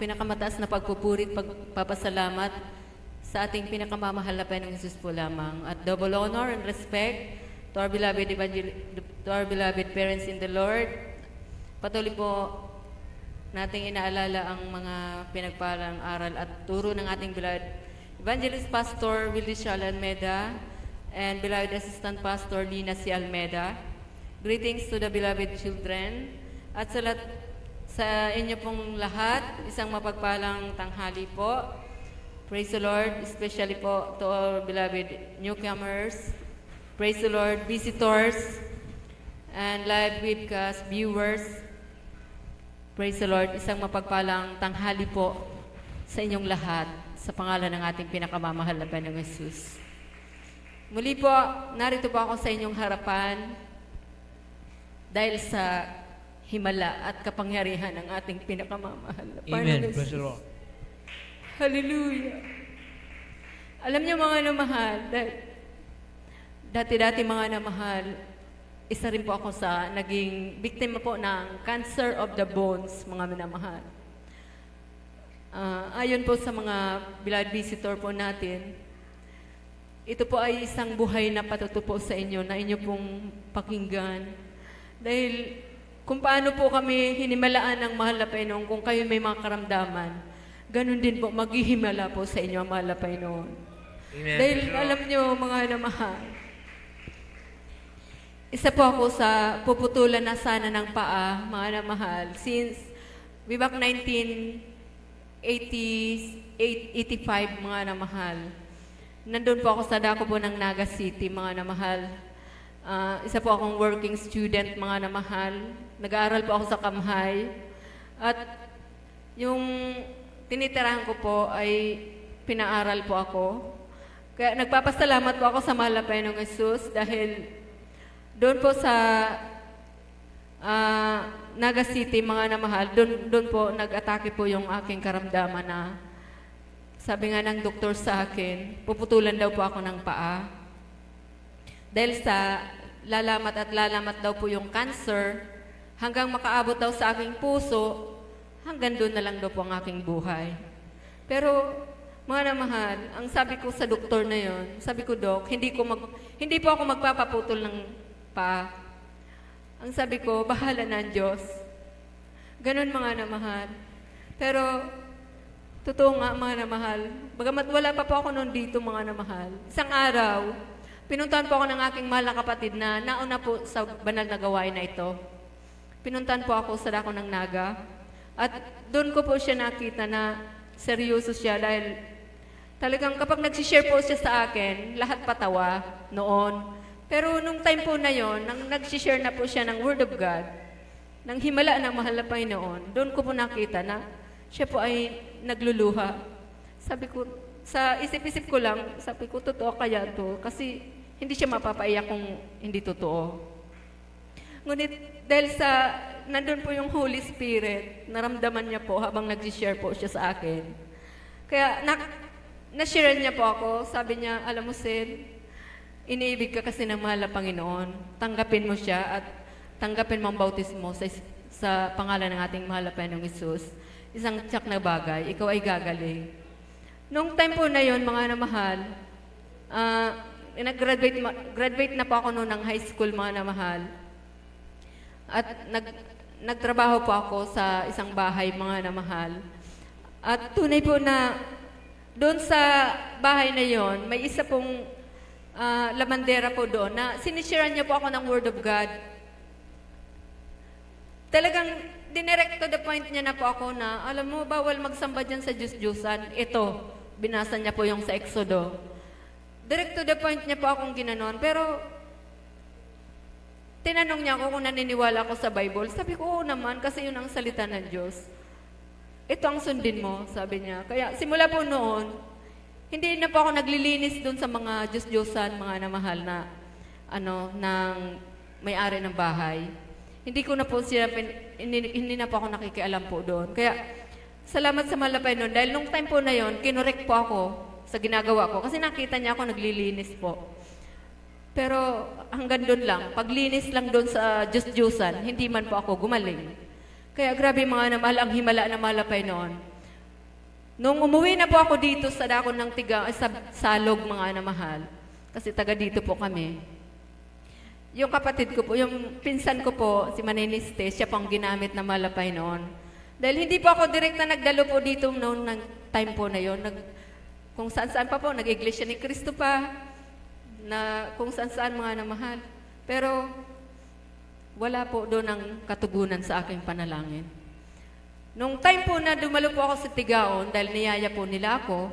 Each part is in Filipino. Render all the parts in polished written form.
pinakamataas na pagpupuri at pagpapasalamat sa ating pinakamamahal na Panginoong Hesus po lamang. At double honor and respect to our beloved parents in the Lord. Patuloy po nating inaalala ang mga pinagpalang aral at turo ng ating beloved Evangelist Pastor Willie Shal Almeda and beloved Assistant Pastor Lina C. Almeda. Greetings to the beloved children at sa inyo pong lahat, isang mapagpalang tanghali po. Praise the Lord, especially po to our beloved newcomers. Praise the Lord, visitors and live webcast viewers. Praise the Lord, isang mapagpalang tanghali po sa inyong lahat sa pangalan ng ating pinakamamahal na Panginoong Hesus. Muli po, narito po ako sa inyong harapan dahil sa himala at kapangyarihan ng ating pinakamamahal na Panginoong Hesus. Praise the Lord. Hallelujah. Alam niyo mga namahal, dati-dati mga namahal, isa rin po ako sa naging biktima po ng cancer of the bones, mga minamahal. Ayon po sa mga beloved visitor po natin, ito po ay isang buhay na patutupo sa inyo na inyo pong pakinggan. Dahil kung paano po kami hinimalaan ng mahal na Panginoon, kung kayo may mga karamdaman, ganun din po, maghihimala po sa inyo ang mahal na Panginoon. Amen. Dahil alam nyo, mga namahal, isa po ako sa puputulan na sana ng paa, mga namahal, since way back 1985, mga namahal. Nandun po ako sa dako po ng Naga City, mga namahal. Isa po akong working student, mga namahal. Nag-aaral po ako sa Kamhay. At yung tinitirahan ko po ay pinaaral po ako. Kaya nagpapasalamat po ako sa mahal na Panginoong Hesus dahil doon po sa Naga City, mga namahal, doon po nag-atake po yung aking karamdaman na sabi nga ng doktor sa akin, puputulan daw po ako ng paa. Dahil sa lalamat daw po yung cancer, hanggang makaabot daw sa aking puso, hanggang doon na lang daw po ang aking buhay. Pero, mga namahal, ang sabi ko sa doktor na yon, sabi ko, Dok, hindi po ako magpapaputol ng paa. Ang sabi ko, bahala na ang Diyos. Ganon, mga namahal. Pero, totoo nga, mga namahal, bagamat wala pa po ako noon dito, mga namahal, isang araw, pinuntahan po ako ng aking mahal na kapatid na nauna po sa banal na gawain na ito. Pinuntahan po ako sa dako ng Naga. At doon ko po siya nakita na seryoso siya dahil talagang kapag nagsishare po siya sa akin, lahat patawa noon. Pero nung time po na yon, nang nagsishare na po siya ng Word of God, ng himala ng mahal na Panginoon, doon ko po nakita na siya po ay nagluluha. Sabi ko, sa isip-isip ko lang, sabi ko, totoo kaya to? Kasi hindi siya mapapaiyak kung hindi totoo. Ngunit dahil sa nandun po yung Holy Spirit, naramdaman niya po habang nag-share po siya sa akin. Kaya na-share niya po ako, sabi niya, alam mo Sid, iniibig ka kasi ng mahal na Panginoon. Tanggapin mo siya at tanggapin mo ang bautismo sa pangalan ng ating mahal na Panginoong Hesus. Isang tiyak na bagay, ikaw ay gagaling. Nung time po na yon, mga namahal, graduate na po ako noon ng high school, mga namahal. At nagtrabaho po ako sa isang bahay, mga namahal. At tunay po na doon sa bahay na yon, may isa pong lamandera po doon na sinisharean niya po ako ng Word of God. Talagang dinirect to the point niya na po ako na, alam mo, bawal magsamba dyan sa Diyos-Diyusan. Ito, binasa niya po yung sa Exodo. Direct to the point niya po akong ginanon. Pero, tinanong niya ako kung naniniwala ako sa Bible. Sabi ko, oo naman, kasi yun ang salita ng Diyos. Ito ang sundin mo, sabi niya. Kaya, simula po noon, hindi na po ako naglilinis doon sa mga Diyos-Diyosan, mga namahal na, ng may-ari ng bahay. Hindi ko na po siya, hindi na po ako nakikialam po doon. Kaya, salamat sa malapay noon. Dahil nung time po na yon, kinorek po ako sa ginagawa ko. Kasi nakita niya ako naglilinis po. Pero hanggang doon lang. Paglinis lang doon sa Diyos-Diyusan, hindi man po ako gumaling. Kaya grabe mga namahal, ang himala na malapay noon. Nung umuwi na po ako dito sa dakon ng sa Salog, mga namahal, kasi taga dito po kami, yung kapatid ko po, yung pinsan ko po, si Maniniste, siya pang ginamit na malapay noon. Dahil hindi po ako direct na nagdalo po dito noon ng time po na yon. Kung saan-saan pa po, nag-Iglesia ni Cristo pa, na kung saan-saan mga namahal. Pero wala po doon ang katugunan sa aking panalangin. Nung time po na dumalo po ako sa Tigaon, dahil niyaya po nila ako,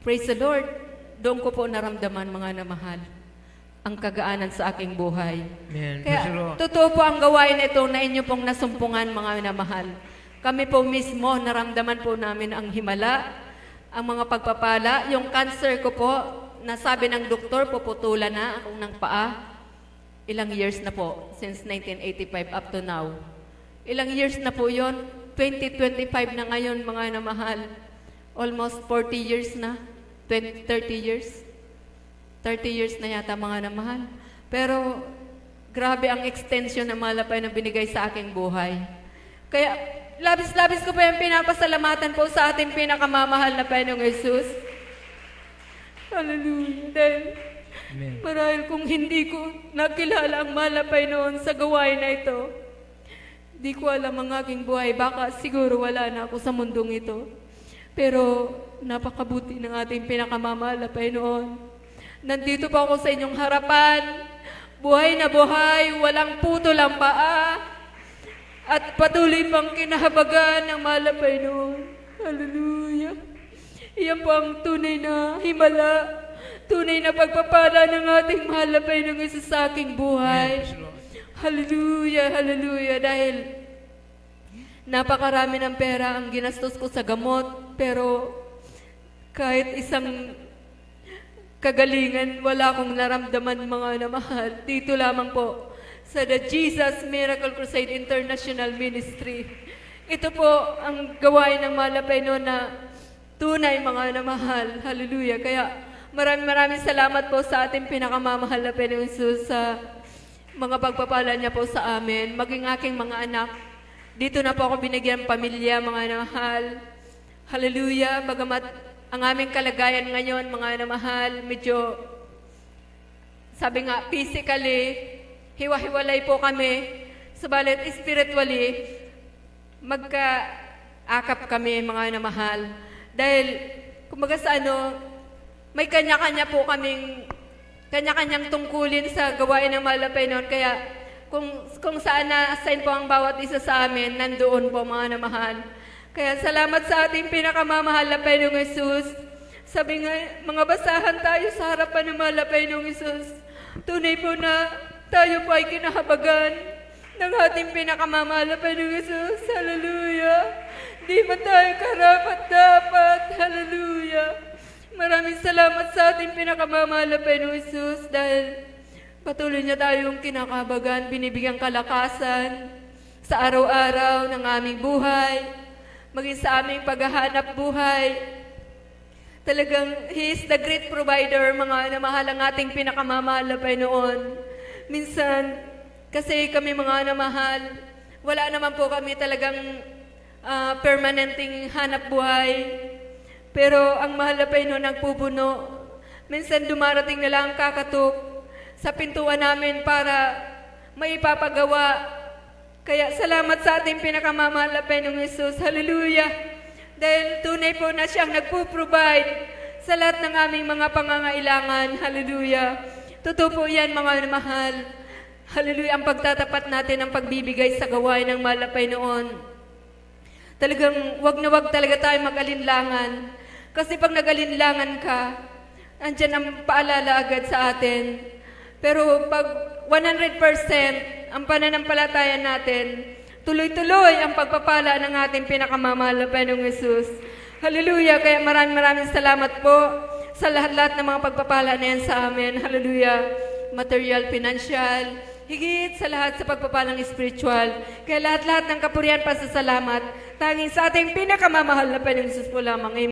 praise the Lord, doon ko po naramdaman mga namahal ang kagaanan sa aking buhay. Amen. Kaya totoo po ang gawain ito na inyo pong nasumpungan mga namahal. Kami po mismo, naramdaman po namin ang himala, ang mga pagpapala. Yung cancer ko po, nasabi ng doktor, puputulan na akong ng paa. Ilang years na po, since 1985 up to now. Ilang years na po yon, 2025 na ngayon mga namahal. Almost 40 years na, 30 years. 30 years na yata mga namahal. Pero grabe ang extension ng malapay na binigay sa aking buhay. Kaya labis-labis ko po yung pinapasalamatan po sa ating pinakamamahal na Panginoong Jesus. Hallelujah. Dahil marahil kung hindi ko nakilala ang malapay noon sa gawain na ito, di ko alam ang aking buhay. Baka siguro wala na ako sa mundong ito. Pero napakabuti ng ating pinakamamahal na Panginoon. Nandito pa ako sa inyong harapan, buhay na buhay, walang putol ang paa, at patuloy pang kinahabagan ng malapay noon. Hallelujah. Iyan po ang tunay na himala, tunay na pagpapala ng ating malapay ng isa sa aking buhay. Hallelujah, hallelujah. Dahil napakarami ng pera ang ginastos ko sa gamot, pero kahit isang kagalingan, wala akong naramdaman mga namahal. Dito lamang po sa The Jesus Miracle Crusade International Ministry. Ito po ang gawain ng malapay noon na tunay mga namahal. Hallelujah. Kaya maraming salamat po sa ating pinakamamahal na Panginoong Jesus sa mga pagpapala niya po sa amin. Maging aking mga anak. Dito na po ako binigyan ng pamilya mga namahal. Hallelujah. Bagamat ang aming kalagayan ngayon, mga namahal, medyo, sabi nga, physically, hiwa-hiwalay po kami. Subalit, spiritually, magka-akap kami, mga namahal. Dahil, kumbaga sa may kanya-kanya po kaming, kanya-kanyang tungkulin sa gawain ng malapay noon. Kaya, kung saan na-assign po ang bawat isa sa amin, nandoon po, mga namahal. Kaya salamat sa ating pinakamamahal na Panginoong Jesus. Sabi nga, mga basahan tayo sa harapan ng mahal na Panginoong Jesus. Tunay po na tayo po ay kinahabagan ng ating pinakamamahal na Panginoong Jesus. Hallelujah. Di man tayo karapat-dapat. Hallelujah. Maraming salamat sa ating pinakamamahal na Panginoong Jesus dahil patuloy niya tayong kinakahabagan, binibigyan kalakasan sa araw-araw ng aming buhay. Maging sa aming paghahanap buhay. Talagang, He is the great provider, mga namahal ang ating pinakamamahal na Panginoon. Minsan, kasi kami mga namahal, wala naman po kami talagang permanenteng hanap buhay. Pero ang mahal na Panginoon nagpupuno. Minsan dumarating na lang kakatok sa pintuan namin para maipapagawa. Kaya salamat sa ating pinakamamahal na Panginoong Jesus. Hallelujah! Dahil tunay po na siyang nagpo-provide sa lahat ng aming mga pangangailangan. Hallelujah! Totoo po yan mga mahal. Hallelujah! Ang pagtatapat natin ang pagbibigay sa gawain ng mahal na Panginoon. Talagang wag na wag talaga tayo mag-alinlangan. Kasi pag nag-alinlangan ka, andyan ang paalala agad sa atin. Pero pag 100% ang pananampalataya natin, tuloy-tuloy ang pagpapala ng ating pinakamamahal na Panginoong Jesus. Hallelujah! Kaya maraming salamat po sa lahat-lahat ng mga pagpapala na yan sa amin. Hallelujah! Material, financial, higit sa lahat sa pagpapalang spiritual. Kaya lahat-lahat ng kapurihan, pasasalamat, tanging sa ating pinakamamahal na Panginoong Jesus po lamang.